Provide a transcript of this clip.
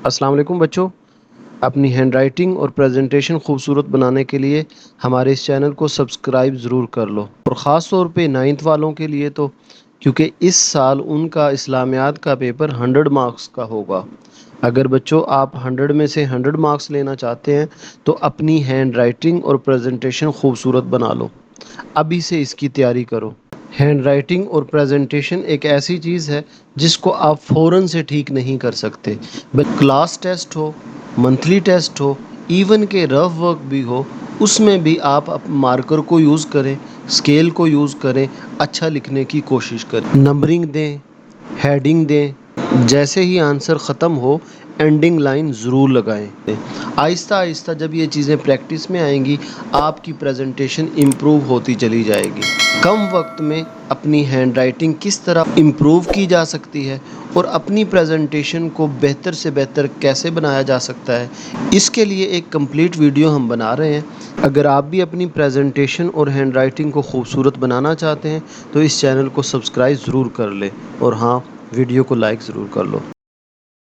السلام علیکم بچوں، اپنی ہینڈ رائٹنگ اور پریزنٹیشن خوبصورت بنانے کے لیے ہمارے اس چینل کو سبسکرائب ضرور کر لو، اور خاص طور پہ 9th والوں کے لیے تو کیونکہ اس سال ان کا اسلامیات کا پیپر 100 مارکس کا ہوگا۔ اگر بچوں آپ 100 میں سے 100 مارکس لینا چاہتے ہیں تو اپنی ہینڈ رائٹنگ اور پریزنٹیشن خوبصورت بنا لو، ابھی سے اس کی تیاری کرو۔ ہینڈ رائٹنگ اور پریزنٹیشن ایک ایسی چیز ہے جس کو آپ فوراً سے ٹھیک نہیں کر سکتے، کلاس ٹیسٹ ہو، منتھلی ٹیسٹ ہو، ایون کہ رف ورک بھی ہو، اس میں بھی آپ مارکر کو یوز کریں، اسکیل کو یوز کریں، اچھا لکھنے کی کوشش کریں، نمبرنگ دیں، ہیڈنگ دیں، جیسے ہی آنسر ختم ہو اینڈنگ لائن ضرور لگائیں۔ آہستہ آہستہ جب یہ چیزیں پریکٹس میں آئیں گی آپ کی پریزنٹیشن امپروو ہوتی چلی جائے گی۔ کم وقت میں اپنی ہینڈ رائٹنگ کس طرح امپروو کی جا سکتی ہے اور اپنی پریزنٹیشن کو بہتر سے بہتر کیسے بنایا جا سکتا ہے، اس کے لیے ایک کمپلیٹ ویڈیو ہم بنا رہے ہیں۔ اگر آپ بھی اپنی پریزنٹیشن اور ہینڈ رائٹنگ کو خوبصورت بنانا چاہتے ہیں تو اس چینل کو سبسکرائب ضرور کر لیں، اور ہاں، ویڈیو کو لائک ضرور کر لو۔